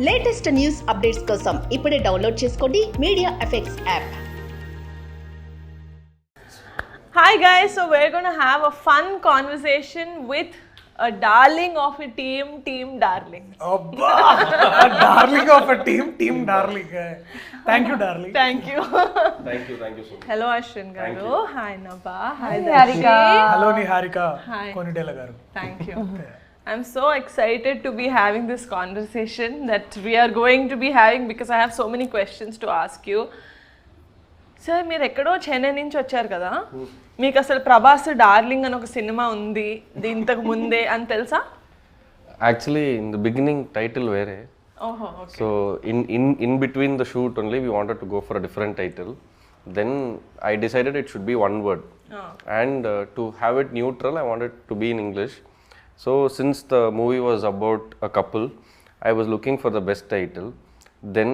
Latest news updates కోసం ఇప్పుడే download చేసుకోండి Mediafx app. Hi guys, so we're going to have a fun conversation with a darling of a team Darling. Abba! Darling of a team Darling. Thank you, darling. Thank you. Thank you so much. Hello Ashwin garu. Hi Nabha. Hi Niharika. Darshi. Hello, Niharika Hi. Konidela garu. Thank you. I'm so excited to be having this conversation that we are going to be having because I have so many questions to ask you. Sir మీరు ఎక్కడో చెన్నై నుంచి వచ్చారు కదా, మీకు అసలు Prabhas darling అని ఒక cinema ఉంది ఇంతకు ముందే అని తెలుసా? Actually, in the beginning, title వేరే. ఓహో, okay. So in between the shoot only, we wanted to go for a different title. Then I decided it should be one word. And to have it neutral, I wanted to be in English. So since the movie was about a couple, I was looking for the best title. Then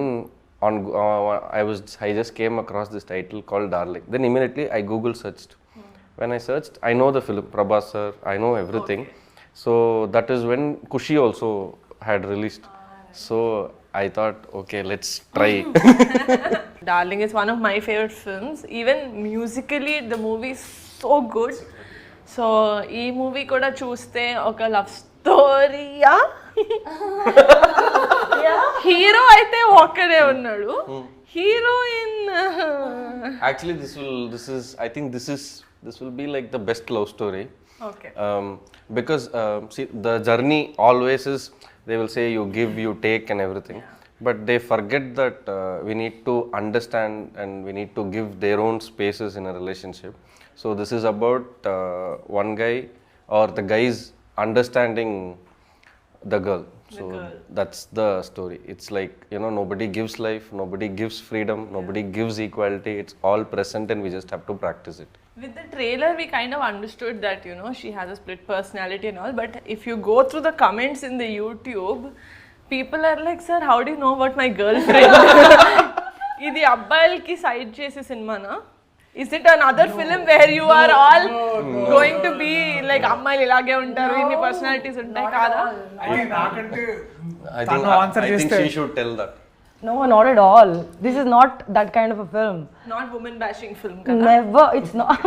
I just came across this title called Darling. Then immediately I Google searched. When I searched, I know the film, Prabhas sir, I know everything. Okay. So that is when Kushi also had released. So I thought, okay, let's try. Darling is one of my favorite films. Even musically, the movie is so good. So ఈ movie కూడా చూస్తే ఒక love స్టోరీయా, hero అయితే ఒక్కడే ఉన్నాడు, heroine. Actually, I think this will be like the best love story. Okay. Because see, the journey always is, they will say you give, you take and everything. But they forget that we need to understand and we need to give their own spaces in a relationship. So this is about one guy or the guys understanding the girl. So that's the story. It's like, nobody gives life, nobody gives freedom, nobody gives equality. It's all present and we just have to practice it. With the trailer, we kind of understood that, she has a split personality and all. But if you go through the comments in the YouTube, people are like, sir, how do you know about my girlfriend? ఇది అబ్బాయిలకి side చేసే సినిమానా? Is it another film where you are all going to be like అమ్మాయిలు ఇలాగే ఉంటారు, ఇన్ని personalities ఉంటాయి కాదా? I think she should tell that. No, not at all. This is not that kind of a film. Not woman bashing film kada? Never. It's not.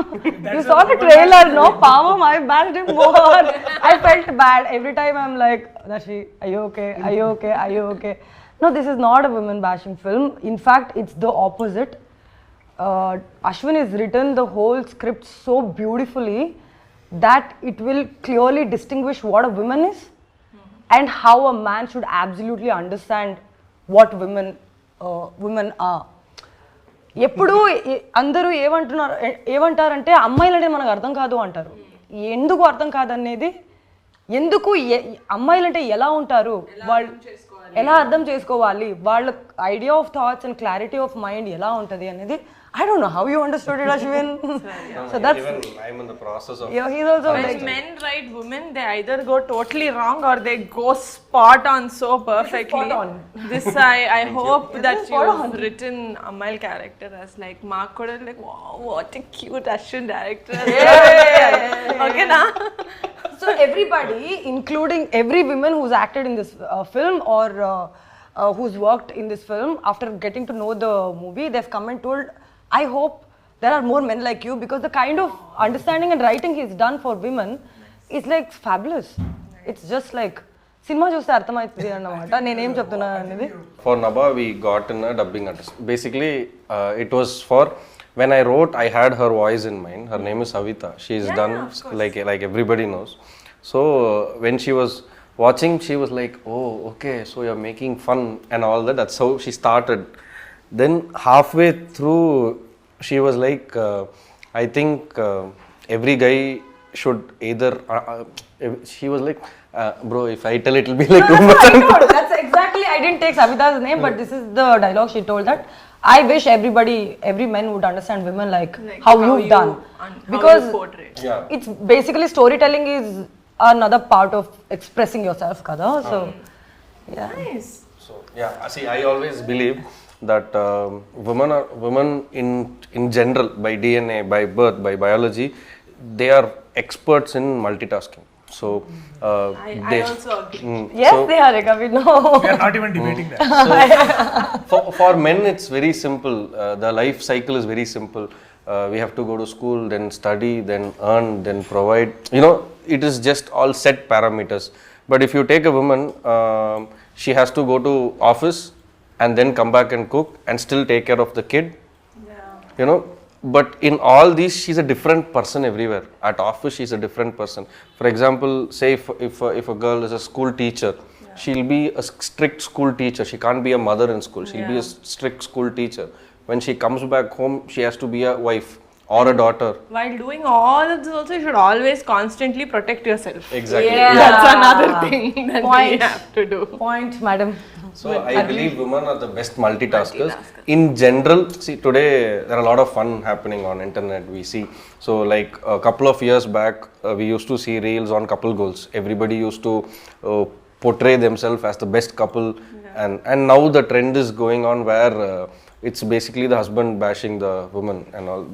You saw the trailer, no? Pamam, I bashed him more. I felt bad. Every time I'm like, Darshi, are you okay? Are you okay? Are you okay? No, this is not a woman bashing film. In fact, it's the opposite. Ashwin has written the whole script so beautifully that it will clearly distinguish what a woman is and how a man should absolutely understand what women are. ఎప్పుడు అందరూ ఏమంటారంటే అమ్మాయిలంటే మనకు అర్థం కాదు అంటారు. ఎందుకు అర్థం కాదనేది, ఎందుకు అమ్మాయిలంటే ఎలా ఉంటారు, వాళ్ళు ఎలా అర్థం చేసుకోవాలి, వాళ్ళ idea of thoughts and clarity of mind ఎలా ఉంటుంది అనేది. I don't know how you understood it, Ashwin. So that's even I'm in the process of. Yeah, he's also when like men write women, they either go totally wrong or they go spot on so perfectly. Spot on. This I hope that you've written Amal character as like Mark Koda, like wow, what a cute Ashwin director. Okay na? So everybody, including every woman who's acted in this film or who's worked in this film, after getting to know the movie, they've come and told, I hope there are more men like you, because the kind of understanding and writing he's done for women is like fabulous. It's just like cinema చూస్తే అర్థమవుతుంది అన్నమాట నేనేం చెప్తున్నా అనేది. For Nabha, we got in a dubbing artist. Basically, it was for, when I wrote, I had her voice in mind. Her name is Savita. She's done like everybody knows. So when she was watching, she was like, oh, okay, so you're making fun and all that. That's how she started. Then halfway through, she was like, I think every guy should either, she was like, bro, if I tell it will be like too much. That's exactly, I didn't take Savita's name, but this is the dialogue she told, that I wish every man would understand women like how you've done. Because it's basically storytelling is another part of expressing yourself, kada. So, yeah. Nice. So, yeah, see, I always believe that women in general, by DNA, by birth, by biology, they are experts in multitasking. So I also agree. Yes, Niharika, we know. We are not even debating that. for men it's very simple. The life cycle is very simple. We have to go to school, then study, then earn, then provide. It is just all set parameters. But if you take a woman, she has to go to office and then come back and cook and still take care of the kid. But in all these, she's a different person everywhere. At office, she's a different person. For example, say if a girl is a school teacher, she'll be a strict school teacher. She can't be a mother in school. She'll be a strict school teacher. When she comes back home, she has to be a wife or a daughter. While doing all of this also, you should always constantly protect yourself. Exactly. Yeah. That's another thing that we Point. have to do. Point, madam. So I believe women are the best multitaskers. In general, see today there are a lot of fun happening on internet. We see, so like a couple of years back, we used to see reels on couple goals. Everybody used to portray themselves as the best couple, and now the trend is going on where it's basically the husband bashing the woman and all,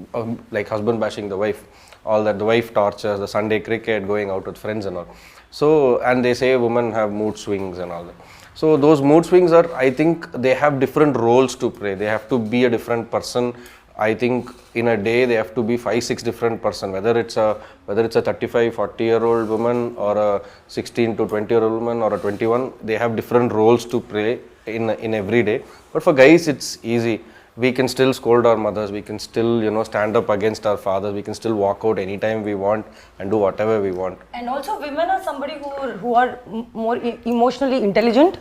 like husband bashing the wife. All that, the wife tortures, the Sunday cricket, going out with friends and all. So, and they say women have mood swings and all that. So those mood swings are, I think they have different roles to play. They have to be a different person. I think in a day they have to be 5-6 different person, whether it's a 35-40-year-old woman or a 16 to 20-year-old woman or a 21. They have different roles to play in every day. But for guys it's easy. We can still scold our mothers, we can still stand up against our fathers, we can still walk out anytime we want and do whatever we want. And also women are somebody who are more emotionally intelligent.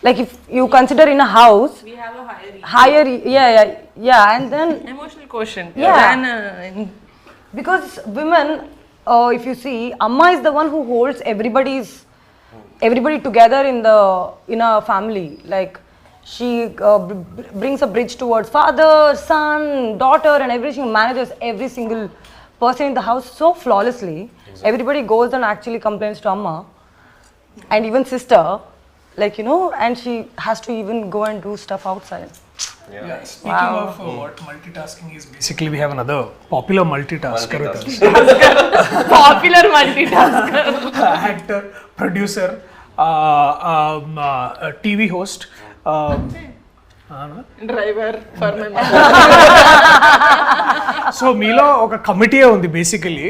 Like if you consider in a house, We have a higher yeah, and then emotional quotient. Yeah. Than, because women, if you see, Amma is the one who holds everybody together in a family. Like she brings a bridge towards father, son, daughter, and everything, manages every single person in the house so flawlessly. Exactly. Everybody goes and actually complains to Amma and even sister, like and she has to even go and do stuff outside. Yeah. Speaking of what multitasking is, basically we have another popular multitasker with us. Popular multitasker. Actor, producer, TV host. Driver for my mother. So మీలో ఒక committee ఉంది basically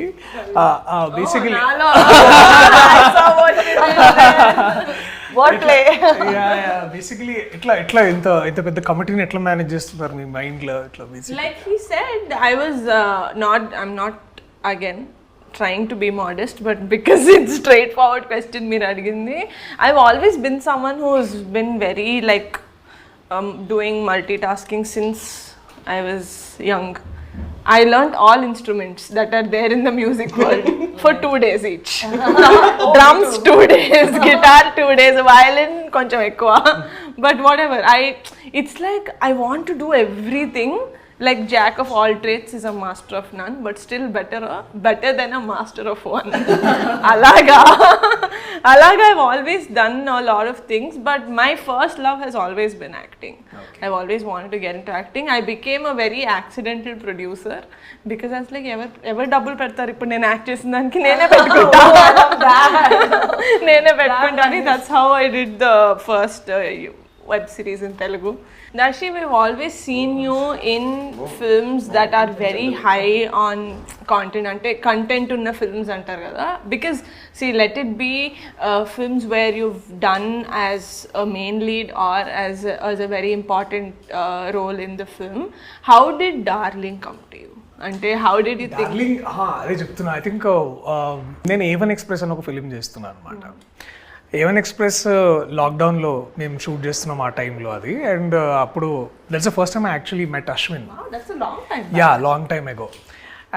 basically ఎట్లా ఇంత పెద్ద కమిటీని ఎట్లా manage చేస్తున్నారు మీ mind లో ఇట్లా Like he said, I'm not again trying to be modest, but because it's straightforward question meer adigindi, I've always been someone who's been very like doing multitasking since I was young. I learnt all instruments that are there in the music world for 2 days each. Drums 2 days, guitar 2 days, violin koncham ekkuva. But whatever, it's like I want to do everything. Like jack of all trades is a master of none, but still better than a master of one. Alaga I've always done a lot of things, but my first love has always been acting. Okay. I've always wanted to get into acting. I became a very accidental producer because I was like, ever double పెడతారు ఇప్పుడు నేను act చేసిన దానికి నేనే పెట్టుకుంటాను. That's how I did the first web series in Telugu. Darshi, we've always seen you in films that are very high on content, ante content unna films antaru kada, because see, let it be films where you've done as a main lead or as a very important role in the film. How did Darling come to you? అంటే how did you think? Darling అదే చెప్తున్నా. I think నేను A1 express అని ఒక film చేస్తున్నాను అనమాట. A1 express లాక్డౌన్లో మేము షూట్ చేస్తున్నాం ఆ టైంలో అది. అండ్ అప్పుడు that's the first time I actually met Ashwin. Long time ago.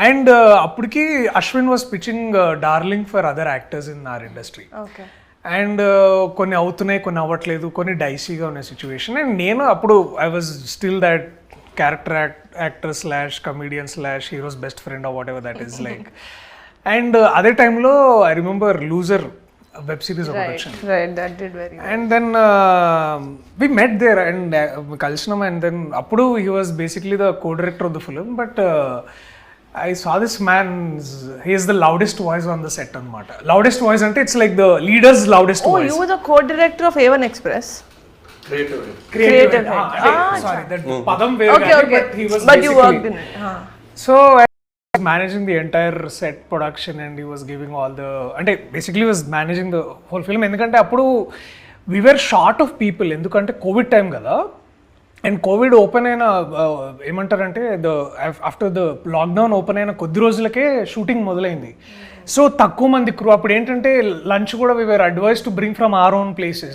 And అప్పటికి Ashwin was pitching Darling for other actors in our industry. And కొన్ని అవుతున్నాయి, కొన్ని అవ్వట్లేదు, కొన్ని డైసీగా ఉన్న సిచ్యువేషన్. అండ్ నేను అప్పుడు I was still that character actor / comedian / heroes best friend or what ever that is like. And అదే టైంలో I remember loser web series of production. Right, that did very well. And then we met there and Kalshanam, and then appudu he was basically the co-director of the film, but I saw this man, he is the loudest voice on the set anamata. Loudest voice ante it's like the leader's loudest Oh, voice. you were the co-director of A1 Express. Creative. Sorry, that padam వేరు Okay, కానీ, okay. but he was But you basically- worked in it. So I was managing the entire set production and he was giving all the అంటే basically was managing the whole film ఎందుకంటే అప్పుడు we were short of people ఎందుకంటే Covid time కదా and Covid open అయిన ఏమంటారంటే after the lockdown open అయిన కొద్ది రోజులకే షూటింగ్ మొదలైంది. సో తక్కువ మంది క్రూ అప్పుడు ఏంటంటే లంచ్ కూడా we were advised to bring from our own places.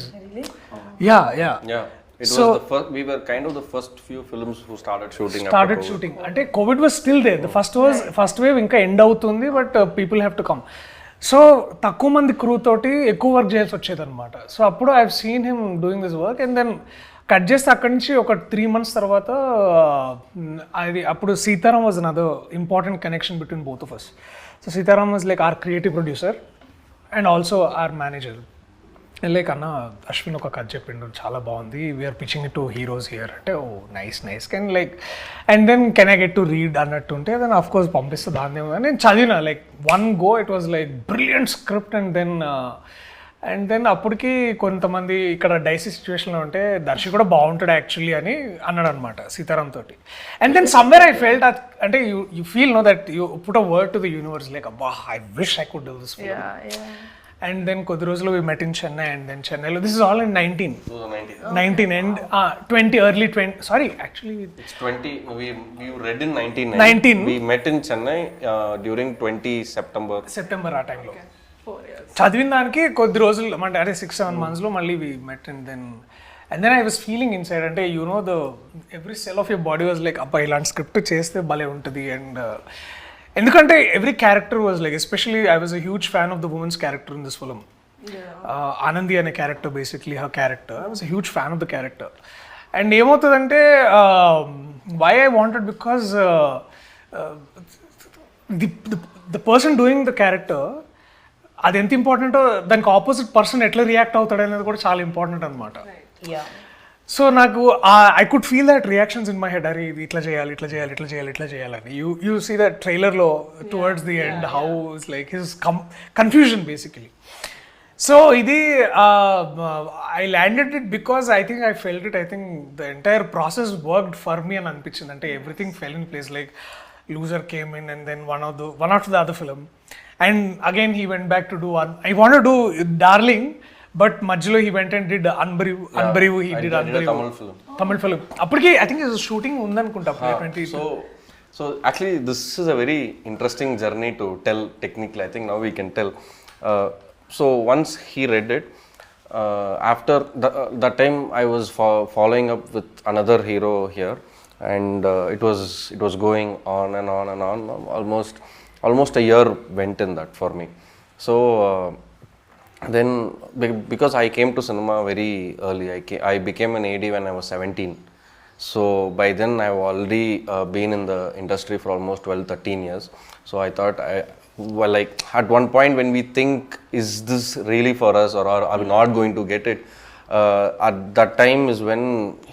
Yeah. Yeah. It was the first, we were kind of the first few films who started shooting after COVID. అంటే Covid was still they the first wave ఇంకా end అవుతుంది but people have to come. So తక్కువ మంది crew తోటి ఎక్కువ work చేయాల్సి వచ్చేది అనమాట. సో అప్పుడు I have seen him doing this work and then cut చేస్తే అక్కడి నుంచి ఒక 3 months తర్వాత అది అప్పుడు Sitaram was another important connection between both of us. So Sitaram was like our creative producer and also our manager. Like అన్న అశ్విన్ ఒక కథ చెప్పిండు చాలా బాగుంది, we're pitching it to heroes here అంటే oh nice can like and then can I get to read అన్నట్టు ఉంటే then of course పంపిస్తే దాన్ని నేను చదివిన like one go it was like brilliant script and then అప్పటికి కొంతమంది ఇక్కడ డైసీ సిచ్యువేషన్లో ఉంటే దర్శి కూడా బాగుంటాడు యాక్చువల్లీ అని అన్నాడు అనమాట సీతారాం తోటి. And then somewhere I felt అంటే you feel no that you put a word to the universe like అబ్బా I wish I could do this film. And then కొద్ది రోజులు we met in Chennai and then Chennaiలో this is all in 19 and 20 early 20 sorry actually it's 20 we read in 19 we met in Chennai during 20 September ఆ టైంలో చదివిన దానికి కొద్ది రోజులు అంటే అదే 6-7 monthsలో మళ్ళీ we met and then I was feeling inside అంటే you know the every cell of your body was like అబ్బా ఇలాంటి స్క్రిప్ట్ చేస్తే భలే ఉంటుంది అండ్ ఎందుకంటే every character was like especially I was a huge fan of the women's character in this film. Anandi అనే character basically her character I was a huge fan of the character. And ఏమవుతుందంటే why I wanted because the person doing the character అది ఎంత ఇంపార్టెంటో దానికి opposite person ఎట్లా react అవుతాడు అనేది కూడా చాలా ఇంపార్టెంట్ అనమాట. సో నాకు I could feel that reactions in my head అరే ఇది ఇట్లా చేయాలని యూ సీ దట్ ట్రైలర్లో towards the end how is like his confusion basically. So ఇది I landed it because I think I felt it I think the entire process worked for me అని అనిపించింది. అంటే everything fell in place like loser came in and then one of the other film and again he went back to do I want to do Darling but మధ్యలో he went and did అన్బరీవ్ he did Tamil film అప్పటికి I think shooting ఉందనుకుంటా 20. So actually this is a very interesting journey to tell technically. I think now we can tell. So once he read it, after that time I was following up with another hero here and it was going on and on. Almost a year went in that for me. So then because I came to cinema very early, I became an AD when I was 17. So by then I've already been in the industry for almost 12-13 years. So I thought like at one point when we think is this really for us or are we not going to get it, at that time is when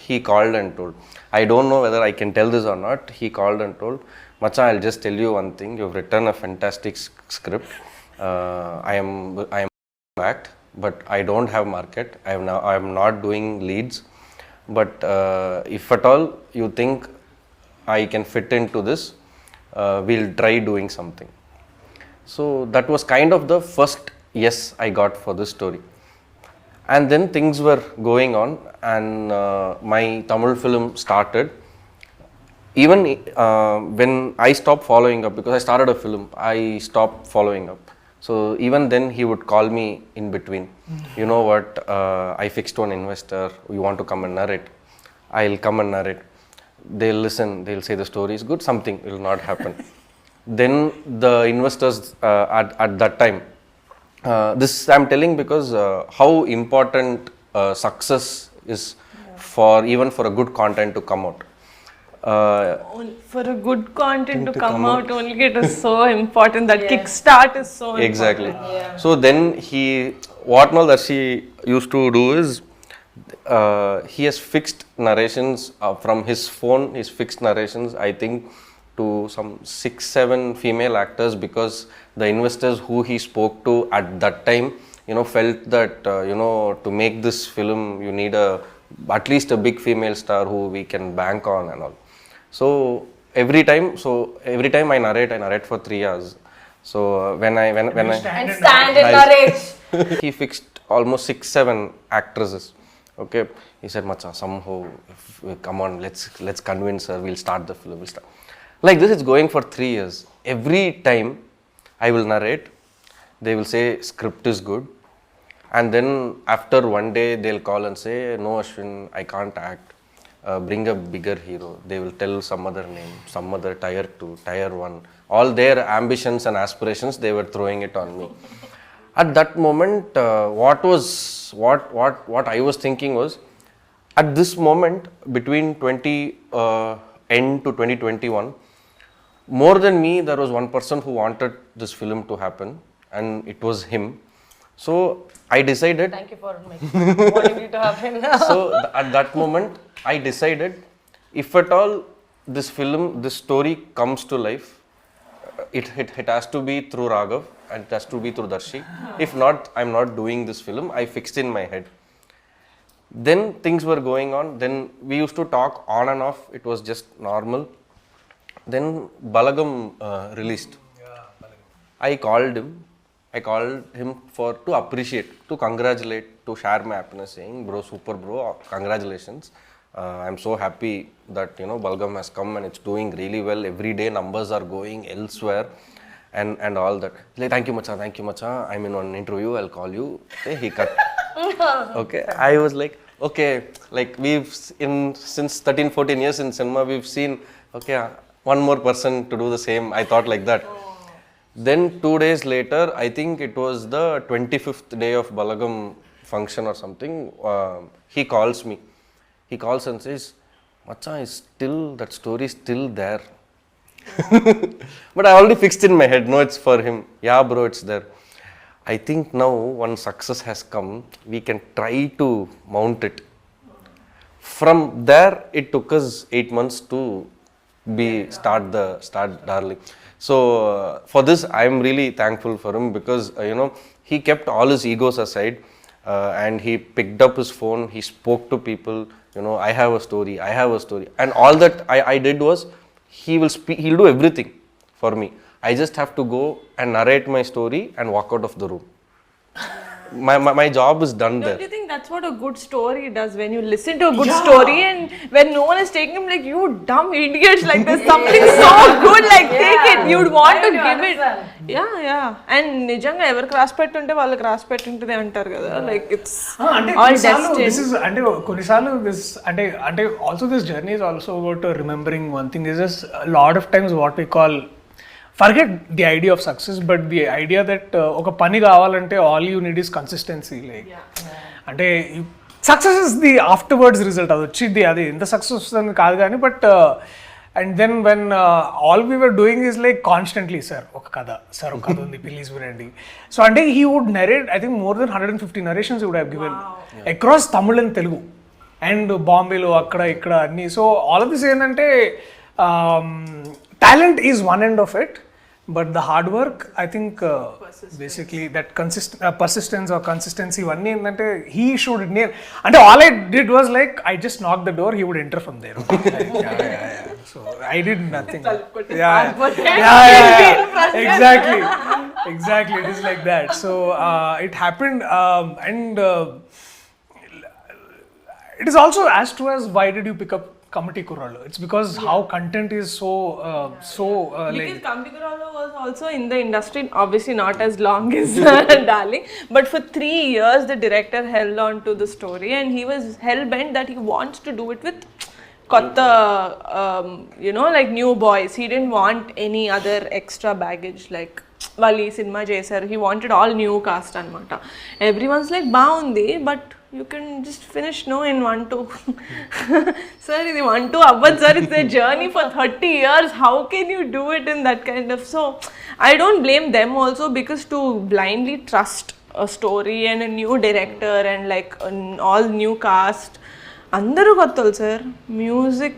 he called and told, I don't know whether I can tell this or not, he called and told, Macha, I'll just tell you one thing, you've written a fantastic script, I am act, but I don't have market. I am not doing leads. But if at all you think I can fit into this, we'll try doing something. So that was kind of the first yes I got for this story. And then things were going on, and my Tamil film started. Even when I stopped following up, because I started a film, I stopped following up. So even then he would call me in between. You know what, I fixed one investor, you want to come and narrate? I'll come and narrate. They'll listen, they'll say the story is good, something will not happen. Then the investors at that time, this I'm telling because how important success is for even for a good content to come out. For a good content to come out only, it is so important. That kickstart is so important. Exactly. So then what now that she used to do is he has fixed narrations from his phone. He's fixed narrations. I think to some 6-7 female actors because the investors who he spoke to at that time, felt that to make this film you need at least a big female star who we can bank on and all. So every time I narrate for 3 hours. So when I And stand and narrate. he fixed almost 6-7 actresses. Okay, he said, Macha, somehow, come on, let's convince her. We'll start the film. Like this, it's going for 3 years. Every time I will narrate, they will say script is good, and then after one day they'll call and say, no, Ashwin, I can't act. Bring a bigger hero. They will tell some other name, some other tier 2, tier 1. All their ambitions and aspirations, they were throwing it on me. At that moment, what I was thinking was, at this moment between 20 end to 2021, more than me, there was one person who wanted this film to happen, and it was him. So I decided. Thank you for wanting it to happen. So at that moment, I decided, if at all this story comes to life, it has to be through Raghav and it has to be through Darshi. If not, I'm not doing this film. I fixed in my head. Then things were going on. Then we used to talk on and off. It was just normal. Then Balagam released. I called him to appreciate, to congratulate, to share my happiness, saying, bro, super bro, congratulations. I'm so happy that Balgam has come and it's doing really well. Every day numbers are going elsewhere and all that. Like, thank you Macha, I'm in one interview, I'll call you. Okay, he cut. Okay, I was like, okay, like since 13-14 years in cinema, we've seen, okay, one more person to do the same. I thought like that. Then 2 days later, I think it was the 25th day of Balagam function or something, he calls me. He calls and says, Macha, that story is still there. But I already fixed in my head, no, it's for him. Yeah, bro, it's there. I think now one success has come, we can try to mount it. From there, it took us 8 months to start Darling. So for this, I am really thankful for him because he kept all his egos aside and he picked up his phone. He spoke to people. I have a story. And all that I did was, he'll do everything for me. I just have to go and narrate my story and walk out of the room. My job is done there. Don't you think that's what a good story does? When you listen to a good story and when no one is taking him, like, you dumb idiots, like there's something so good, like take it. You'd want to give it. Yeah. And nijanga ever cross pettunte vallu cross pettuntade antaru kada. Like it's all destined. This is konisalu also this journey is also about remembering one thing. Is just a lot of times what we call, forget the idea of success, but the idea that oka pani kavalante all you need is consistency. Like ante success is the afterwards result. Adi vachidi adi inta success vastandi kaadu gaani, but and then when all we were doing is like constantly, sir oka kada undi please vinandi. So ante he would narrate, I think more than 150 narrations he would have given across Tamil and Telugu and Bombay lo akkada ikkada anni. So all of this ఏంటంటే talent is one end of it, but the hard work, I think basically that persistence or consistency one ఏంటంటే he should nail. And all I did was like, I just knocked the door, he would enter from there. Yeah. So I did nothing. Exactly, it is like that. So it happened, and it is also as true as why did you pick up Comedy Kuralo? It's because how content is so because Comedy Kuralo was also in the industry, obviously not as long as Darling, but for 3 years the director held on to the story and he was hell bent that he wants to do it with kotta, like new boys. He didn't want any other extra baggage, like వాళ్ళు ఈ cinema చేశారు, he wanted all new cast అనమాట. Everyone's like బాగుంది, but you can just finish in 1-2. Sir, ఇది 1-2 అవ్వదు sir, it's a journey for 30 years. How can you do it in that kind of... So I don't blame them also, because to blindly trust a story and a new director and all new cast, అందరూ కొత్తలు sir. Music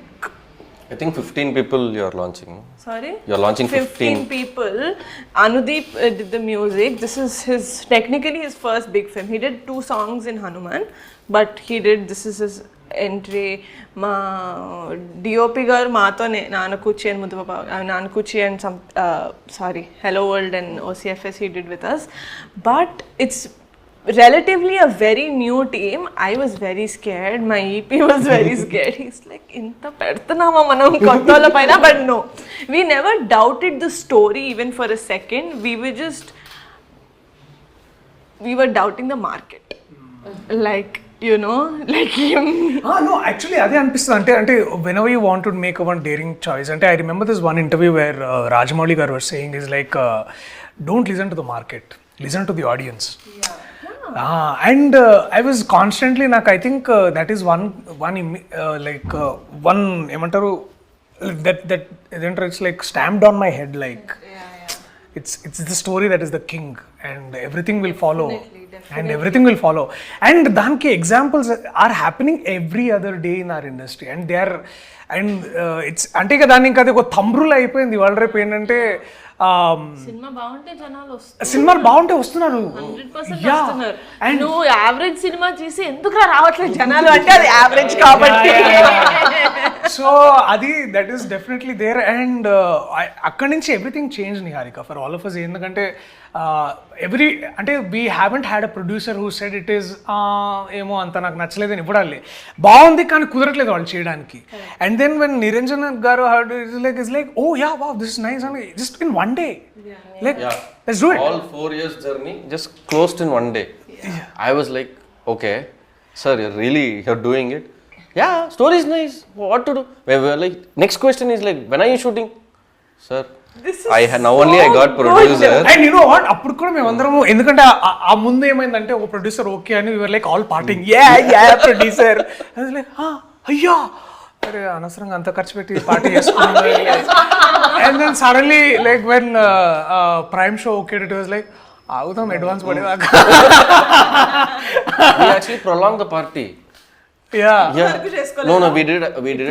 I think 15 people you are launching. No? Sorry? You're launching 15 people. Anudeep did the music. This is technically his first big film. He did 2 songs in Hanuman, but this is his entry. Ma DOP garu maatone Nanakuchi and Mudhupapa, Nanakuchi and Hello World and OCFS he did with us. But it's relatively a very new team. I was very scared. My EP was very scared. He's like, inta pedtunama manam kottala paina, but no. We never doubted the story even for a second. We were doubting the market. Like, you know, like him. No, actually అదే అనిపిస్తుంది అంటే whenever you want to make one daring choice అంటే I remember this one interview where Rajamouli garu was saying is like don't listen to the market, listen to the audience. And I was constantly నాకు I think that is one ఏమంటారు that it's like stamped on my head like it's the story that is the king and everything will follow. And everything will follow. And danki examples are happening every other day in our industry. And they are, and it's ante ka danni inka ado thumb rule అయిపోయింది ఇవాళ రేపు ఏంటంటే cinema బాగుంటే జనాలు వస్తారు. సినిమాలు బాగుంటే వస్తున్నారు 100% వస్తున్నారు. నువ్వు యావరేజ్ సినిమా చూసి ఎందుకు రావట్లేదు జనాలు అంటే అది యావరేజ్ కాబట్టి. సో అది that is definitely there and అక్కడి నుంచి everything change Niharika for all of us. ఎందుకంటే అంటే we haven't had a producer who said it is ఏమో అంత నాకు నచ్చలేదని ఇవ్వడాలి, బాగుంది కానీ కుదరట్లేదు వాళ్ళు చేయడానికి. And then when Niranjan garu is like oh yeah wow this is nice అని just in one day like let's do it. All 4 years journey just closed in one day. I was like, okay sir, you're doing it. Yeah, story is nice, what to do? We were like, next question is like, when are you shooting? Sir, now only I got producer. And you know what, అప్పుడు కూడా మేము అందరము ఎందుకంటే ఆ ముందు ఏమైందంటే ఒక producer okay అని we were like all partying, yeah producer. I was like అయ్యా అరే అనవసరంగా అంత ఖర్చు పెట్టి పార్టీ చేసుకున్నాం. And then suddenly like when Prime show okay it was like ఆగుతాం అడ్వాన్స్ పడేదాకా. We actually prolonged the party. Yeah. No, we did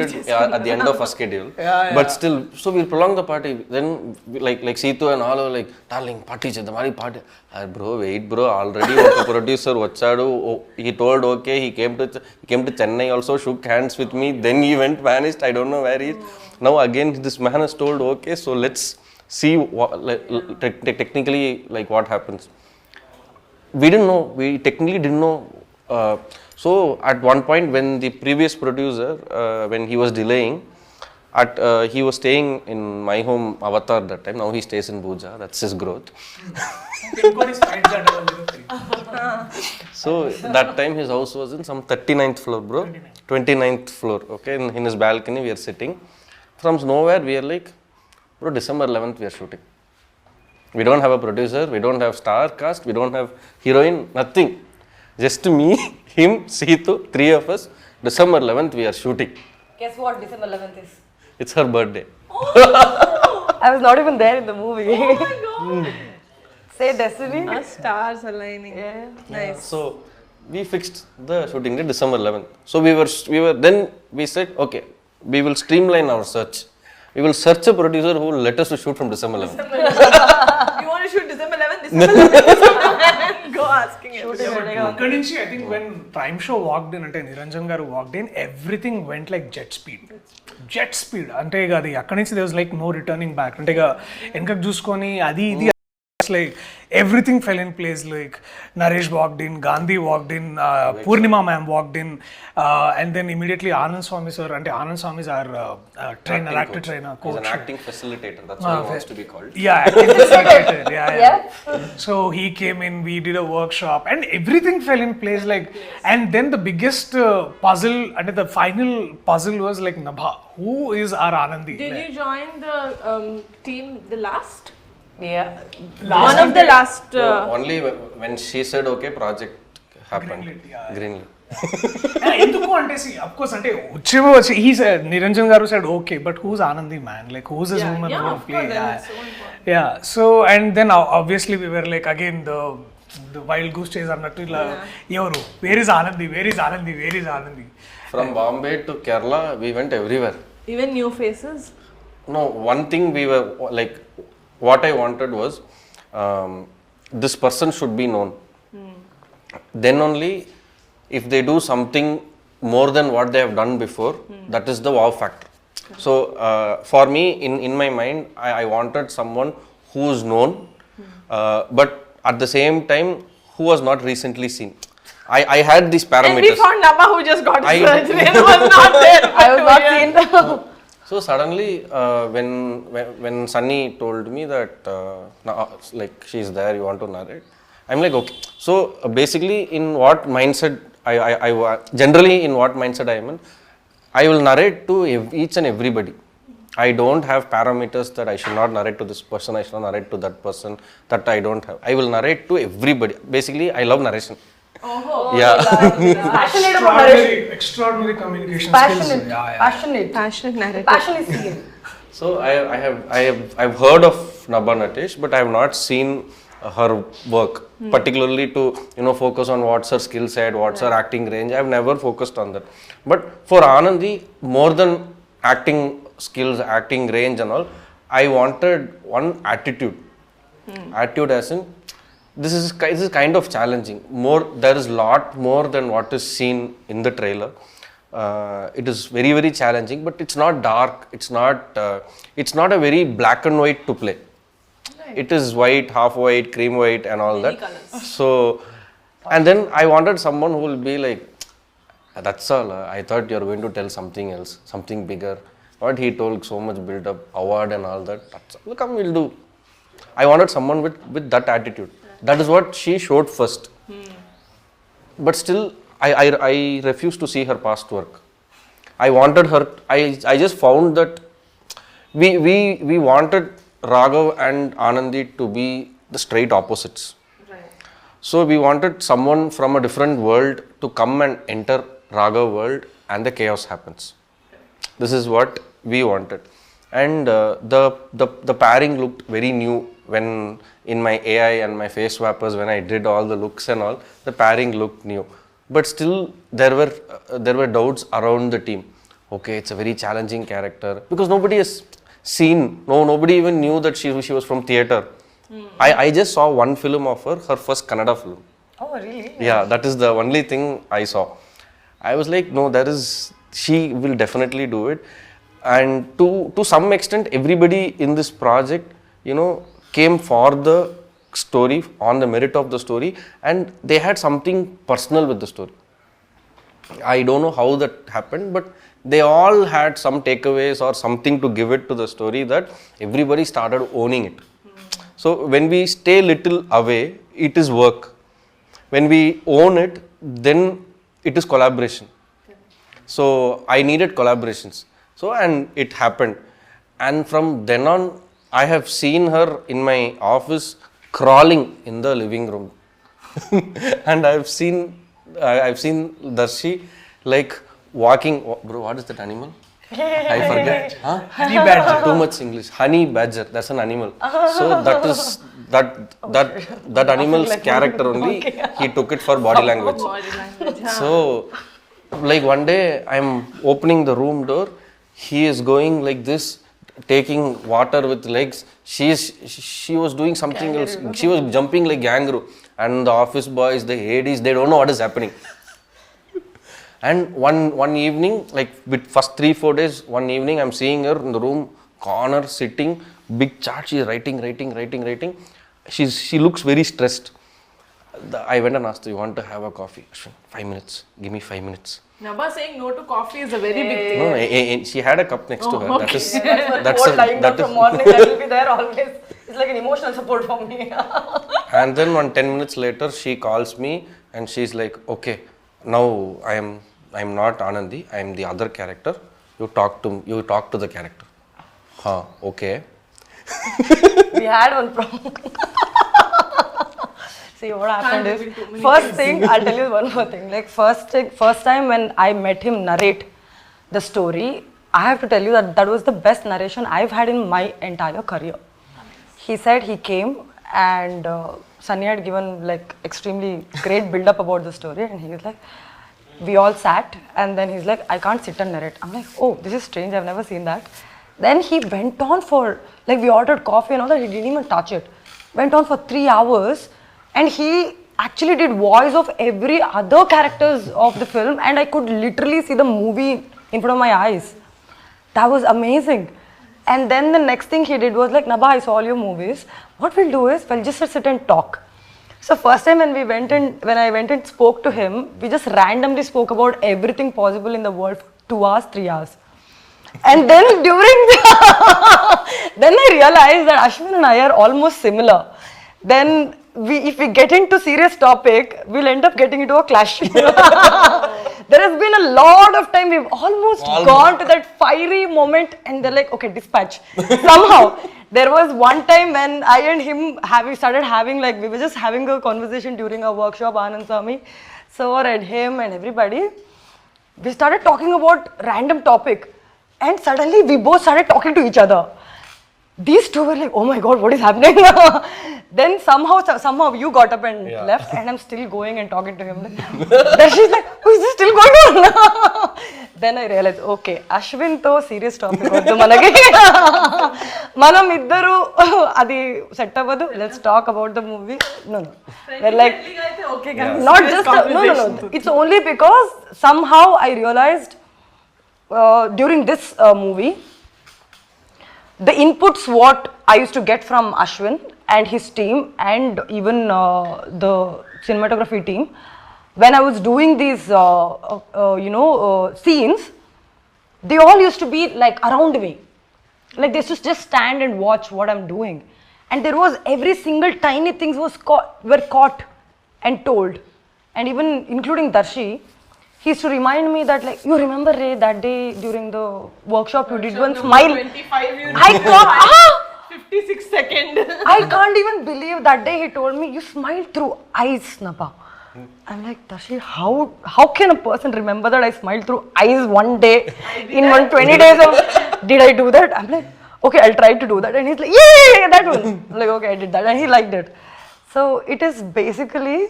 it at the end of our schedule. But still, so we prolonged the party. Then like Seetu and all were like, darling, party chedam, party. Bro, wait bro, already a producer vachadu. He told okay, he came to Chennai also, shook hands with me. Then he went vanished. I don't know where he is. Now again this man has told okay, so let's see what, technically like what happens. We technically didn't know. So at one point when the previous producer when he was delaying he was staying in my home Avatar that time. Now he stays in Bhuja. That's his growth. So that time his house was in some 39th floor bro. 29th floor, okay, in his balcony we are sitting. From nowhere we are like, bro, December 11th we are shooting. We don't have a producer, we don't have star cast, we don't have heroine, nothing. Just me, him, Seetu, 3 of us. December 11th we are shooting. Guess what December 11th is? It's her birthday. I was not even there in the movie. Oh my god. Say destiny. Stars aligning. Yeah. Nice. So we fixed the shooting date December 11th. So we were then we said okay, we will streamline our search. We will search a producer who will let us to shoot from December 11th. You want to shoot December 11th? December 11th. Go asking him. అక్కడి నుంచి I think when Prime show walked in అంటే నిరంజన్ గారు walked in, everything went like jet speed అంటే ఇక అది అక్కడి నుంచి there was like no returning back. అంటే ఇక వెనకకు చూసుకొని అది ఇది like everything fell in place. Like Naresh walked in, Gandhi walked in, Purnima ma'am walked in, and then immediately Anand Swami sir, and Anand Swami is our trainer, actor trainer, coach. He's an acting facilitator, that's what he wants to be called. Yeah, acting facilitator. Yeah. So he came in, we did a workshop and everything fell in place like, and then the biggest puzzle and the final puzzle was like Nabha, who is our Anandi. Did you join the team the last? Yeah. One of the last. Only when she said okay, project happened. Greenlit. ఎందుకు అంటే of course అంటే వచ్చి he said Niranjan garu said okay, but who's Anandi man, like who's this woman who will play? Yeah, so and then obviously we were like again the wild goose chase అన్నట్టు ఇలా ఎవరు where is Anandi. From Bombay to Kerala we went everywhere. Even new faces? No, one thing we were like, what I wanted was this person should be known. Then only if they do something more than what they have done before, that is the wow factor. So for me, in my mind, I wanted someone who is known, but at the same time, who was not recently seen. I had these parameters. And we found Nabha who just got his I- surgery and was not there. I was not seen. So suddenly, when Sunny told me that like she's there, you want to narrate, I'm like okay. So basically, in what mindset generally in what mindset I am in, I will narrate to each and everybody. I don't have parameters that I should not narrate to this person, I should not narrate to that person, that I don't have. I will narrate to everybody. Basically, I love narration. Yeah. Passionate about narration. Extraordinary communication Passionate. skills. Yeah. Passionate. Passionate narrative. Passion is seen. So I've heard of Nabha Natesh, but I have not seen her work, particularly to focus on what's her skill set, what's her acting range. I've never focused on that. But for Anandi, more than acting skills, acting range and all, I wanted one attitude. Attitude as in, this is kind of challenging. There is lot more than what is seen in the trailer. It is very, very challenging, but it's not dark. It's not a very black and white to play. It is white, half white, cream white, and all that. So, and then I wanted someone who will be like, that's all. I thought you were going to tell something else, something bigger. What he told, so much build up, award and all that. That's all. Come, we'll do. I wanted someone with that attitude. That is what she showed first. But still, I refused to see her past work. I wanted her. I just found that we wanted Raghav and Anandi to be the straight opposites. Right. So we wanted someone from a different world to come and enter Raghav world, and the chaos happens. This is what we wanted, and the pairing looked very new when in my AI and my face swappers, when I did all the looks and all, the pairing looked new. But still, there were doubts around the team. Okay, it's a very challenging character because nobody has seen. Nobody even knew that she was from theatre. I just saw one film of her first Kannada film. Oh, really? Yeah, that is the only thing I saw. I was like, no, she will definitely do it. And to some extent, everybody in this project, came for the story, on the merit of the story, and they had something personal with the story. I don't know how that happened, but they all had some takeaways or something to give it to the story that everybody started owning it. So when we stay little away, it is work. When we own it, then it is collaboration. So I needed collaborations. So, and it happened. And from then on, I have seen her in my office crawling in the living room. And I've seen Darshi like walking. Bro, what is that animal? I forget. Huh? Honey badger. Too much English. Honey badger. That's an animal. So that is that animal's character only. He took it for body language. Body language. So, like one day I'm opening the room door. He is going like this, taking water with legs. She was doing something else. She was jumping like kangaroo. And the office boys, the ADs, they don't know what is happening. And one evening, like with first 3-4 days, one evening I'm seeing her in the room, corner, sitting, big chart, she's writing. She looks very stressed. I went and asked her, you want to have a coffee? 5 minutes, give me 5 minutes. Nabha saying no to coffee is a very big thing. No, she had a cup next to her. Okay. That's from morning. That will be there always. It's like an emotional support for me. And then 10 minutes later, she calls me and she's like, okay, now I'm not Anandi, I am the other character. You talk to the character. Huh, okay. We had one problem. See what happened is, first thing, I'll tell you one more thing. Like first time when I met him narrate the story, I have to tell you that was the best narration I've had in my entire career. He said he came and Sunny had given like extremely great build up about the story, and he was like, We all sat, and then he's like, I can't sit and narrate. I'm like, oh, this is strange, I've never seen that. Then he went on for, like, we ordered coffee and all that, he didn't even touch it. Went on for 3 hours, and he actually did voice of every other characters of the film, and I could literally see the movie in front of my eyes. That was amazing. And then the next thing he did was like, Nabha, I saw all your movies. What we'll do is, we'll just sit and talk. So first time when I went and spoke to him, we just randomly spoke about everything possible in the world for 2 hours, 3 hours. And then then I realized that Ashwin and I are almost similar. Then if we get into serious topic, we'll end up getting into a clash. There has been a lot of time we've almost gone to that fiery moment, and they're like, okay, dispatch. Somehow, there was one time when I and him started having, like, we were just having a conversation during a workshop, Anand Swami, sir and him and everybody. We started talking about random topic, and suddenly we both started talking to each other. These two were like, oh my god, what is happening? Then somehow you got up and left, and I'm still going and talking to him. Then she's like, oh, is this still going on? Then I realized, okay, Ashwin to serious topic vadu manaki. Manam iddaru adi set avadu. Let's talk about the movie. No. They're like, okay, not just no. It's only because somehow I realized during this movie, the inputs what I used to get from Ashwin and his team, and even the cinematography team, when I was doing these scenes, they all used to be like around me, like they used to just stand and watch what I'm doing, and there was every single tiny things were caught and told, and even including Darshi. He used to remind me that, like, you remember, Ray, that day during the workshop you did one smile. 25, you I can't, 56 seconds. I can't even believe that day he told me, you smiled through eyes, Nabha. I'm like, Darshi, how can a person remember that I smiled through eyes one day in 120 days of, did I do that? I'm like, okay, I'll try to do that. And he's like, yeah, that one. I'm like, okay, I did that. And he liked it. So it is basically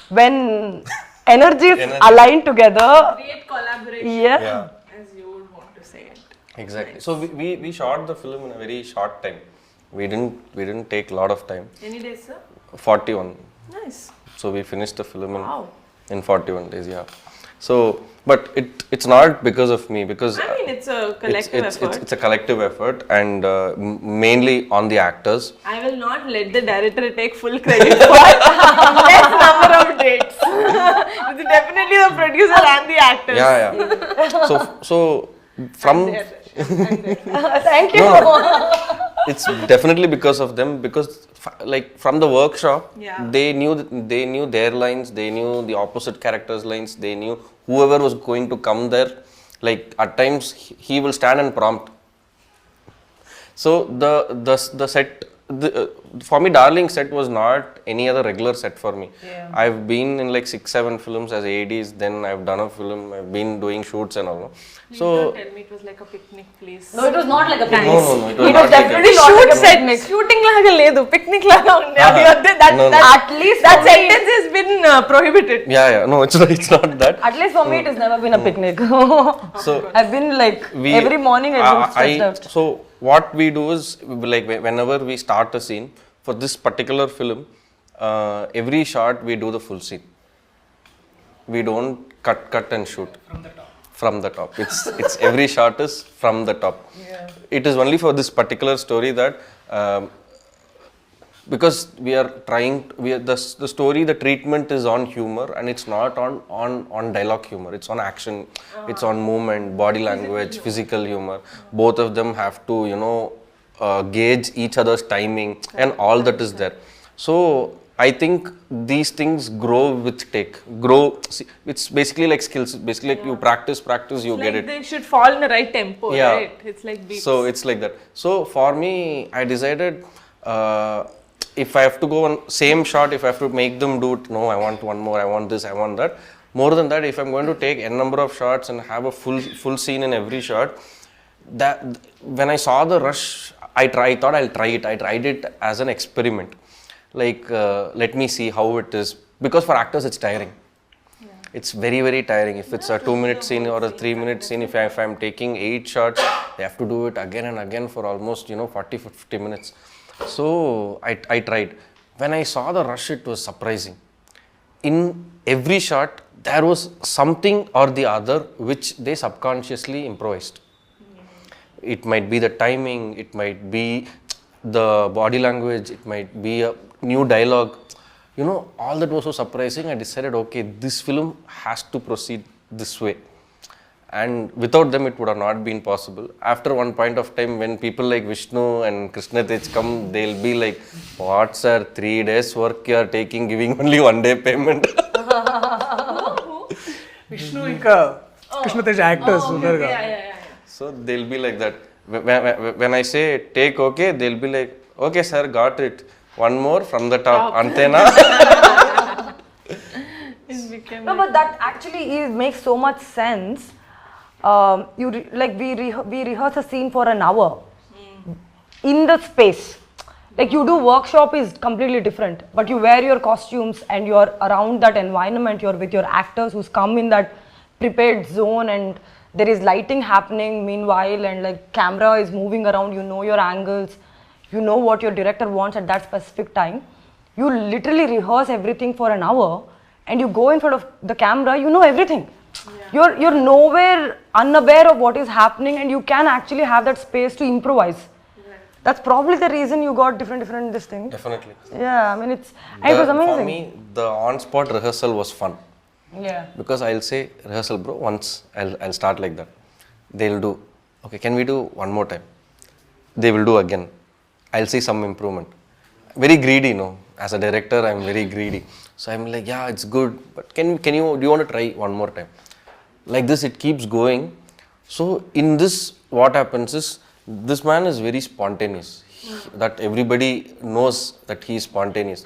when energies align together. Create collaboration. Yeah. As you would want to say it. Exactly. So we shot the film in a very short time. We didn't take a lot of time. Any days, sir? 41. Nice. So we finished the film Wow. in 41 days. Yeah. So, but it's not because of me, because I mean, it's a collective effort. It's a collective effort, and mainly on the actors. I will not let the director take full credit for less number of dates. It's definitely the producer and the actors. Yeah. So from Thank you. No. It's definitely because of them, because like from the workshop, they knew their lines, they knew the opposite characters' lines, they knew whoever was going to come there. Like at times he will stand and prompt. So the set, for me, Darling set was not any other regular set for me. Yeah. I've been in like 6-7 films as ADs, then I've done a film, I've been doing shoots and all. Please So don't tell me it was like a picnic, please. No, it was not like a picnic. No, it was It not was like definitely that. not like a Shoot picnic. set, shooting laga ledu, picnic laga undi. No. At least That for me, sentence has been prohibited. Yeah. No, it's not that. at least for me, it has never been a picnic. So I've been like every morning I've been stressed out. So what we do is, like whenever we start a scene for this particular film, every shot we do the full scene. We don't cut and shoot from the top. It's every shot is from the top. Yeah. It is only for this particular story that because we are trying, the story, the treatment is on humor, and it's not on dialogue humor. It's on action, it's on movement, body language, physical humor. Both of them have to gauge each other's timing, and all that is there. So I think these things grow with take. See, it's basically like skills. Basically, like you practice, you get it. They should fall in the right tempo, right? It's like beats. So it's like that. So for me, I decided if I have to go on same shot, if I have to make them do it, no, I want one more, I want this, I want that. More than that, if I'm going to take n number of shots and have a full scene in every shot, that when I saw the rush, I thought I'll try it. I tried it as an experiment. Like, let me see how it is. Because for actors, it's tiring. it's very, very tiring. If it's a 2-minute scene or a 3-minute scene, if I'm taking 8 shots, they have to do it again and again for almost 40-50 minutes. So I tried. When I saw the rush, it was surprising. In every shot there was something or the other which they subconsciously improvised. It might be the timing, it might be the body language, it might be a new dialogue. All that was so surprising. I decided, okay, this film has to proceed this way. And without them, it would have not been possible. After one point of time, when people like Vishnu and Krishna Tej come, they'll be like, what sir, 3 days work you are taking, giving only 1 day payment. Vishnu ఇంకా Krishna Tej actors ఉన్నారు కదా. So they'll be like that. When I say take okay, they'll be like, okay sir, got it. One more from the top. Antena. No, but that actually makes so much sense. We rehearse a scene for an hour in the space. Like you do workshop is completely different, but you wear your costumes and you're around that environment. You're with your actors who's come in that prepared zone, and there is lighting happening meanwhile, and like camera is moving around. You know your angles. You know what your director wants at that specific time. You literally rehearse everything for an hour, and you go in front of the camera. You know everything. You're nowhere unaware of what is happening, and you can actually have that space to improvise. That's probably the reason you got different this thing. Definitely. Yeah, I mean it was amazing. For me, the on-spot rehearsal was fun. Yeah. Because I'll say, rehearsal bro, once I'll start like that. They'll do, okay, can we do one more time? They will do again. I'll see some improvement. Very greedy, as a director, I'm very greedy. So I'm like, yeah, it's good, but do you want to try one more time? Like this, it keeps going. So in this, what happens is, this man is very spontaneous. That everybody knows that he is spontaneous.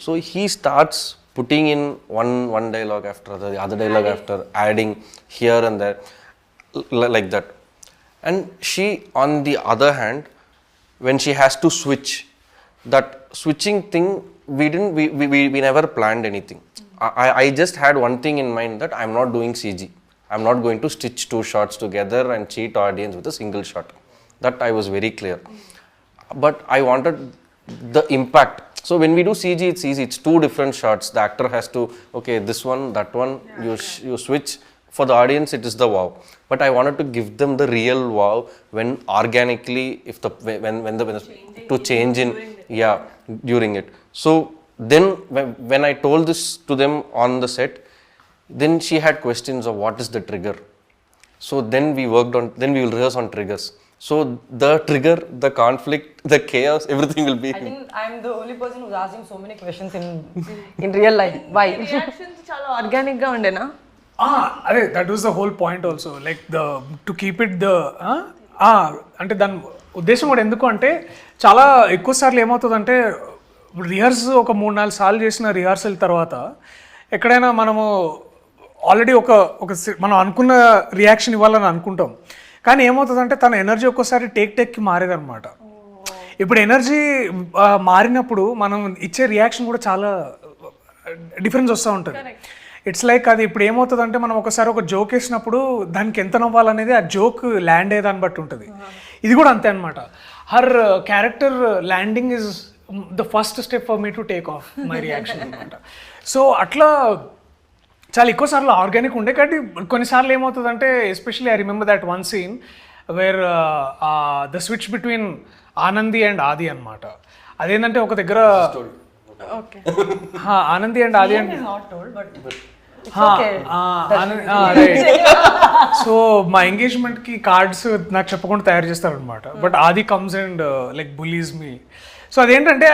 So he starts putting in one dialogue after the other dialogue after, adding here and there, like that. And she, on the other hand, when she has to switch, that switching thing, we never planned anything. I just had one thing in mind, that I'm not doing CG. I'm not going to stitch 2 shots together and cheat audience with a single shot. That I was very clear. But I wanted the impact. So when we do CG, it's easy. It's 2 different shots. The actor has to, okay, this one, that one, you switch. For the audience, it is the wow. But I wanted to give them the real wow when organically, to change in, during it. So then when I told this to them on the set, then she had questions of what is the trigger. So then we will rehearse on triggers. So the trigger, the conflict, the chaos, everything will be. I think I'm the only person who's asking so many questions in real life. Why? Reactions చాలా organic గా ఉండేనా? అదే that was the whole point also, like to keep it అంటే దాని ఉద్దేశం కూడా ఎందుకు అంటే, చాలా ఎక్కువ సార్లు ఏమవుతుందంటే, రిహార్స్ ఒక 3-4 సార్లు చేసిన రిహార్సల్ తర్వాత ఎక్కడైనా మనము ఆల్రెడీ మనం అనుకున్న రియాక్షన్ ఇవ్వాలని అనుకుంటాం, కానీ ఏమవుతుందంటే తన ఎనర్జీ ఒక్కోసారి టేక్కి మారేదన్నమాట. ఇప్పుడు ఎనర్జీ మారినప్పుడు మనం ఇచ్చే రియాక్షన్ కూడా చాలా డిఫరెన్స్ వస్తూ ఉంటుంది. ఇట్స్ లైక్ అది ఇప్పుడు ఏమవుతుందంటే, మనం ఒకసారి ఒక జోక్ వేసినప్పుడు దానికి ఎంత నవ్వాలనేది ఆ జోక్ ల్యాండ్ అయ్యేదాన్ని బట్టి ఉంటుంది. ఇది కూడా అంతే అనమాట. Her character landing is the first step for me to take off my reaction అనమాట. సో అట్లా చాలా ఎక్కువ సార్లు ఆర్గానిక్ ఉండే, కానీ కొన్నిసార్లు ఏమవుతుందంటే, especially I remember that one scene where the switch between Anandi and Adi అనమాట. అదేంటంటే ఒక దగ్గర ఆనంది అండ్ ఆది అంటే సో మా ఎంగేజ్మెంట్కి కార్డ్స్ నాకు చెప్పకుండా తయారు చేస్తారనమాట. బట్ ఆది comes and like bullies me. So అదేంటంటే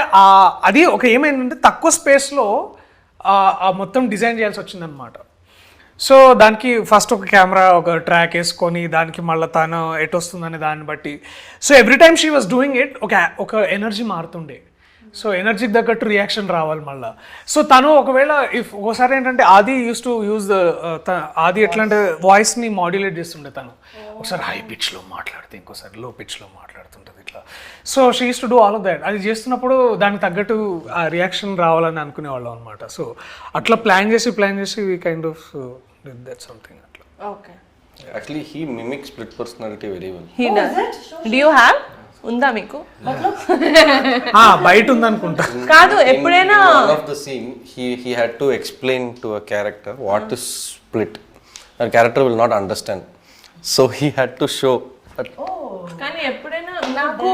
అది ఒక ఏమైందంటే తక్కువ స్పేస్లో మొత్తం డిజైన్ చేయాల్సి వచ్చిందనమాట. సో దానికి ఫస్ట్ ఒక కెమెరా ఒక ట్రాక్ వేసుకొని దానికి మళ్ళీ తను ఎటు వస్తుందనే దాన్ని బట్టి, so every time she was doing it ఒక ఎనర్జీ మారుతుండే. సో ఎనర్జీకి తగ్గట్టు రియాక్షన్ రావాలి మళ్ళీ. సో తను ఒకవేళ ఇఫ్ ఒకసారి ఏంటంటే ఆది యూస్ టు యూజ్ ఆది ఎట్లా అంటే వాయిస్ని మాడ్యులేట్ చేస్తుండే తను. ఒకసారి హై పిచ్లో మాట్లాడితే ఇంకోసారి లో పిచ్లో మాట్లాడుతుంటుంది ఇట్లా. So she use to do all of that. అది చేస్తున్నప్పుడు దానికి తగ్గట్టు ఆ రియాక్షన్ రావాలని అనుకునేవాళ్ళం అనమాట. సో అట్లా ప్లాన్ చేసి we kind of that something అట్లా. Okay. Actually, he mimics split personality very well. He does. Do you have? ఉందా మీకు? బయట ఉందనుకుంటా. కాదు ఎప్పుడైనా one of the scene he had to explain to a character what is split. A character will not understand. So he had to show that. కానీ ఎప్పుడైనా నాకు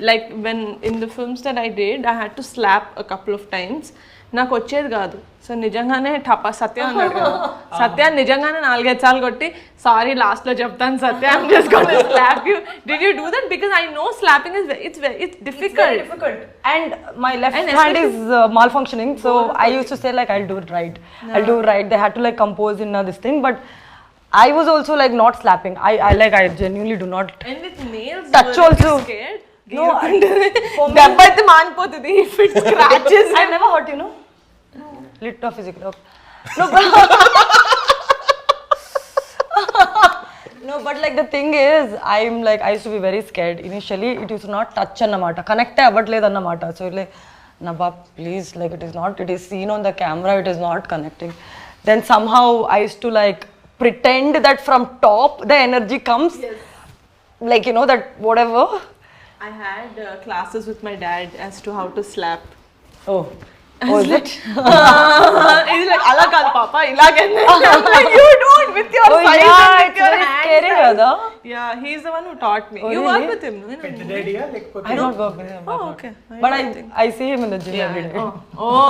like when in the films that I did I had to slap a couple of times. నాకు వచ్చేది కాదు. So నిజంగానే టపా సత్య అన్నాడు కదా, సత్య నిజంగానే 4-5 సార్లు కొట్టి సారీ లాస్ట్ లో చెప్తాను Satya I'm just gonna slap you. Did you do that? Because I know slapping is it's difficult and my left hand is malfunctioning, so I used to say like I'll do it right. They had to like compose in this thing, but I was also like not slapping. I genuinely do not and with nails touch also. Scared. No, దెబ్బ అయితే మానిపోతుంది if it scratches. I've never hurt, you know. Lit or physical. Okay. No, but no, but like the thing is, I used to be very scared. Initially, it used to not touch annamata. Connect avvatledu annamata. So like, Nabha, please, like it is seen on the camera, it is not connecting. Then somehow I used to like pretend that from top the energy comes. Yes. Like, you know, that whatever. I had classes with my dad as to how to slap. Oh, is it? He's like, ala kaadu papa, ilage. Like, you don't with your size yeah, and with it's your very hand scary, size. Kada. Yeah, he's the one who taught me. Oh, You really? work with him, no? I don't work with him. Oh, okay. But I see him in the gym every day. Oh,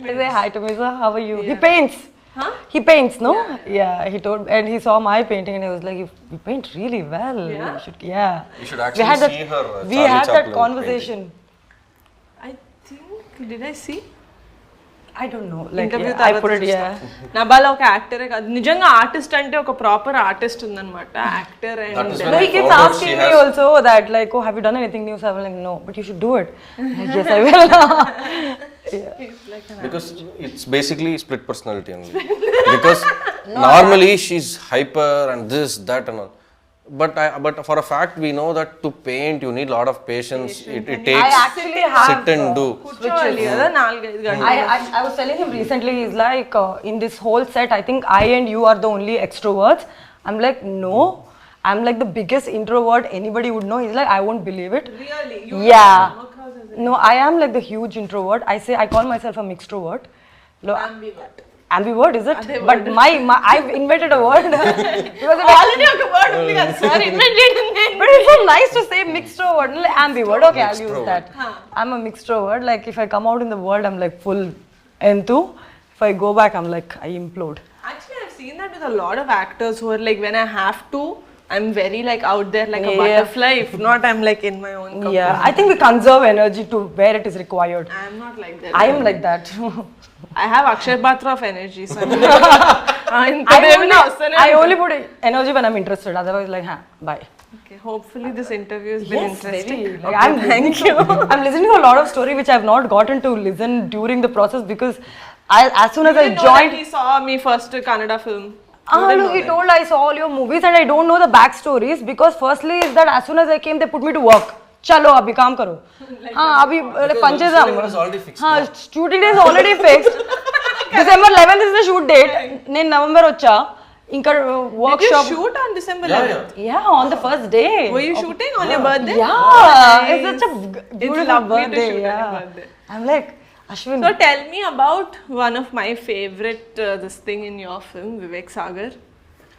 I say hi to me, sir. How are you? He paints. Huh? He paints, no? Yeah, he told, and he saw my painting, and he was like, "You paint really well. Yeah? You should, yeah." You should actually see her. We Charlie had that Chaplin conversation. I think, did I see? I don't know. Like, Interview yeah, I put it, yeah. నబాల ఒక యాక్టరే కాదు, నిజంగా artist అంటే ఒక proper artist ఉందన్నమాట. Actor That is and when No, he I keeps found out asking she me has- also that, like, "Oh, have you done anything new?" So I'm like, "No, but you should do it." Like, yes, I will. Because it's basically split personality only. Because normally she's hyper and this, that and all. But for a fact we know that to paint you need a lot of patience. It I takes actually have. sit and do. కూర్చోవాలి కదా 4-5 గంటలు. I was telling him recently, he's like, in this whole set, I think I and you are the only extroverts. I'm like, no, I'm like the biggest introvert anybody would know. He's like, I won't believe it. Really? Yeah. No, I am like the huge introvert. I call myself a mixtrovert. Ambivert, is it? But I've invented a word. Because already ఒక word ఉంది కదా sir, invented ఉంది. but it's so nice to say mixtrovert. Ambivert, okay, I'll use that. I'm a mixtrovert. Like if I come out in the world, I'm like full enthu. If I go back, I'm like, I implode. Actually, I've seen that with a lot of actors who are like, when I have to, I'm very like out there like a Yeah. butterfly. If not, I'm like in my own cocoon. Yeah, I think we conserve energy to where it is required. I'm not like that. I am like that. I have Akshay Batra of energy. So I only put energy when I'm interested. Otherwise, like, bye. Okay, hopefully this interview has been interesting. Very. Like, thank you. I'm listening to a lot of story which I've not gotten to listen during the process because as soon as I Didn't know joined. that he saw me first Kannada film. Look, he told I saw all your movies and I don't know the backstories because firstly is that as soon as I came they put me to work. Chalo, abhi kaam karo. Abhi panchesam. shooting is already fixed Shooting day is already fixed. December 11th is the shoot date. Then November vacha. Inka Did you workshop. shoot on December Yeah, 11th? Yeah, on the first day. Were you shooting on your birthday? Yeah, it's such a beautiful lovely to birthday. shoot on your Yeah, birthday. I'm like Ashwin. So tell me about one of my favorite this thing in your film, Vivek Sagar.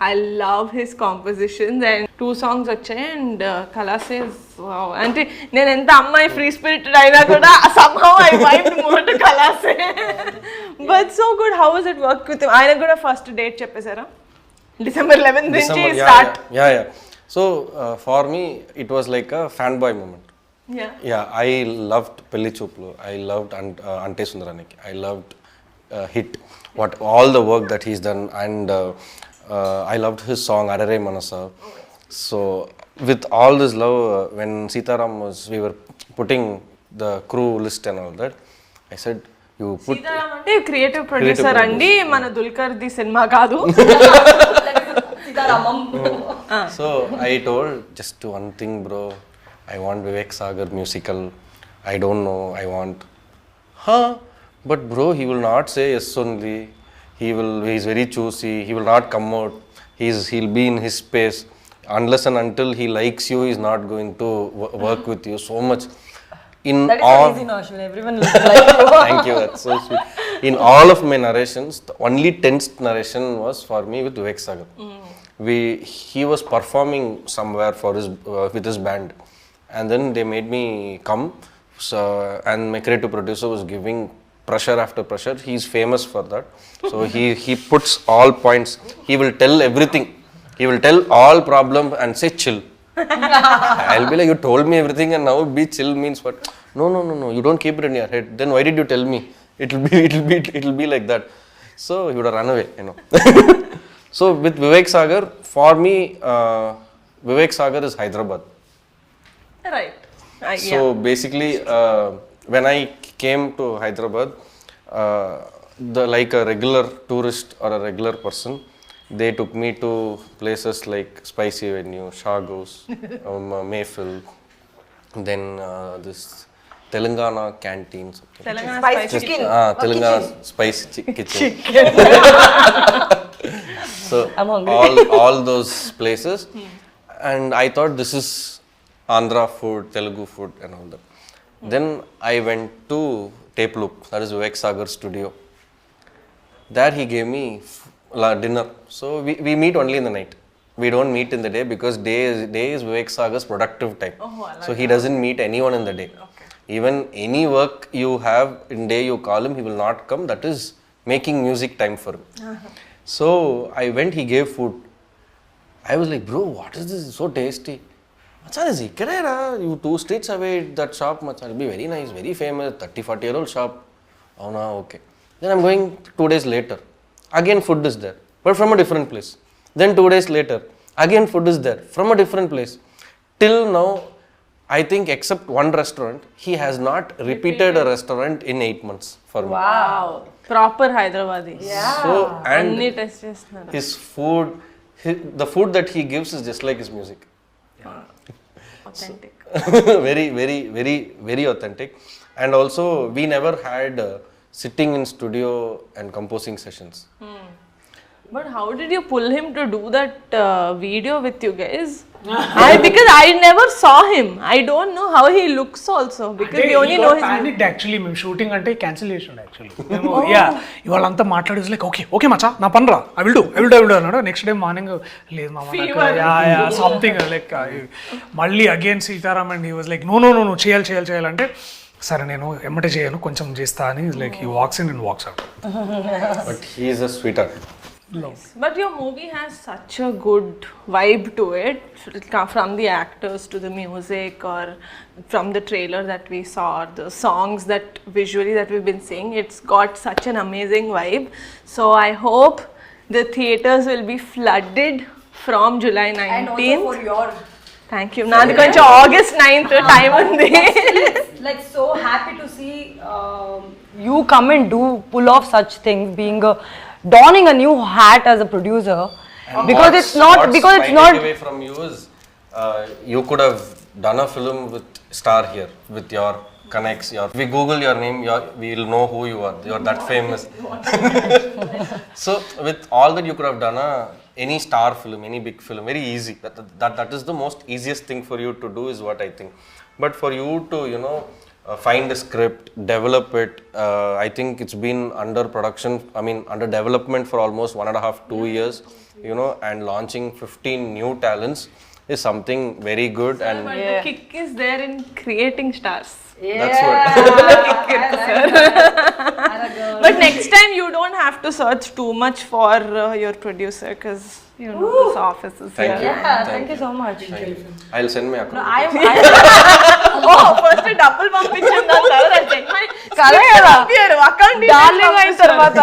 I love his compositions and 2 songs వచ్చాయి and Kala says wow. అంటే నేను ఎంత అమ్మాయి free spirited అయినా కూడా somehow I vibed more to Kala say. But so good. How was it work with him? ఆయన కూడా first date చెప్పేశారా? December 11th నుంచి December, start. yeah. So for me it was like a fanboy moment. Yeah, I loved Pelli Chooplu. I loved Ante Sundaraniki. I loved Hit. All the work that he's done and I loved his song Arare Manasa. So with all this love, when Sitaram we were putting the crew list and all that. I said, you put Sitaram అంటే creative producer అండి, మన దుల్కర్ది cinema కాదు. So I told just one thing, bro. I want Vivek Sagar musical. I don't know. I want. But bro, he will not say yes only. He's very choosy. He will not come out. He'll be in his space. Unless and until he likes you, he's not going to work with you so much. That is so easy, no, Ashwin. Everyone looks like you. Thank you, that's so sweet. In all of my narrations, the only tensed narration was for me with Vivek Sagar. He was performing somewhere for with his band, and then they made me come. So, and my creative producer was giving pressure after pressure. He's famous for that. So he puts all points. He will tell everything. He will tell all problem and say chill. I'll be like, you told me everything and now be chill means what? No. You don't keep it in your head. Then why did you tell me? It'll be like that. So he would have run away, you know. So with Vivek Sagar, for me, Vivek Sagar is Hyderabad. Right. So basically, when I came to Hyderabad, like a regular tourist or a regular person, they took me to places like Spicy Avenue, Shagos, Mayfield, then this Telangana canteen. Telangana Spicy chicken. Telangana spicy kitchen. So I'm hungry. all those places, and I thought this is Andhra food, Telugu food, and all that. Then I went to Tape Loop, that is Vivek Sagar studio. There he gave me dinner. So we meet only in the night. We don't meet in the day because day is Vivek Sagar's productive time. So he doesn't meet anyone in the day. Even any work you have in day, you call him, he will not come. That is making music time for him. So I went, he gave food. I was like, bro, what is this? So tasty. Macha, this ikkadera, you 2 streets away, that shop, macha, it'll be very nice, very famous, 30-40-year-old shop. Oh no, okay. Then I'm going 2 days later. Again food is there, but from a different place. Then 2 days later, again food is there, from a different place. Till now, I think except one restaurant, he has not repeated a restaurant in 8 months for me. Wow. Proper Hyderabadi. So, and అన్ని test చేస్తున్నారు. his food, the food that he gives is just like his music. Authentic. very authentic. And also, we never had sitting in studio and composing sessions. But how did you pull him to do that video with you guys? Because I never saw him. I don't know how he looks also because we only know his. Panicked actually. మేము shooting అంటే cancellation actually మేము ఇవాళంతా మాట్లాడేసి like okay మచ్చా నా పనరా I will do అన్నాడు. Next day morning లేదు మామ సంథింగ్ లైక్ మళ్ళీ again Sitaram and he was like no చేయాలంటే సరే నేను ఎమ్మటే చేయను కొంచెం చేస్తా అని like he walks in and walks out. But he is a sweetheart. But your movie has such a good vibe to it, from the actors to the music, or from the trailer that we saw, or the songs that visually that we've been seeing. It's got such an amazing vibe. So I hope the theaters will be flooded from July 19th. And also for your. Thank you. Nadi koncha August 9th time undi. Like so happy to see you come and pull off such things, donning a new hat as a producer. Because it's not away from you is you could have done a film with star here with your connects. If we Google your name, we'll know who you are. You're that famous. So with all that, you could have done any star film, any big film, very easy. That is the most easiest thing for you to do, is what I think. But for you to find a script, develop it. I think it's been under production, under development for almost 1.5-2 years, and launching 15 new talents is something very good. And But the kick is there in creating stars. that's what. But next time you don't have to search too much for your producer, because this office is Thank here. you. Yeah, thank you so much. I'll send my account. First double పంపించింది అంటారు. I'll send my account Darling అయిన తర్వాత.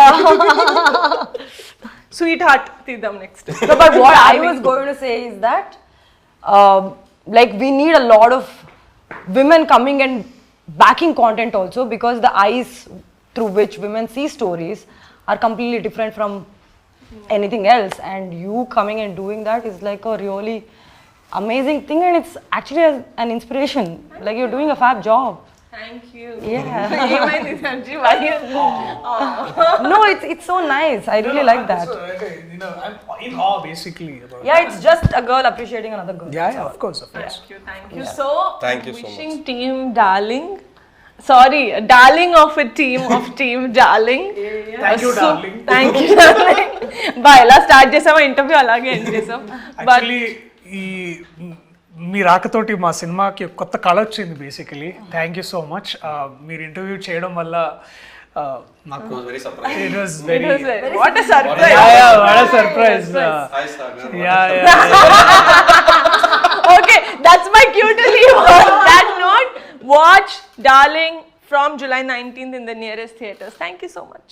Sweetheart తీద్దాం next. No, but what I was going to say is that like we need a lot of women coming and backing content also, because the eyes through which women see stories are completely different from anything else, and you coming and doing that is like a really amazing thing, and it's actually an inspiration. Like, you're doing a fab job. Thank you. Yeah. ఏమైంది Sanji? Why you- No, it's so nice. I really like that. I'm in awe basically about Yeah, it's just a girl appreciating another girl. yeah, of course. Thank you. So, Thank you so wishing team Darling. Sorry, darling of a team of team Darling. Thank you, darling. Thank you, darling. Bye. ఎలా start చేసామో interview అలాగే end చేసాం. Actually ఈ మీ రాకతోటి మా సినిమాకి కొత్త కళ వచ్చింది basically. Thank you so much. మీరు ఇంటర్వ్యూ చేయడం వల్ల నాకు very surprise. it was very What a surprise. what a surprise. Hi Sagar. Yeah. Okay, that's my cue to leave on that note. Watch Darling from July 19th in the nearest theaters. Thank you so much.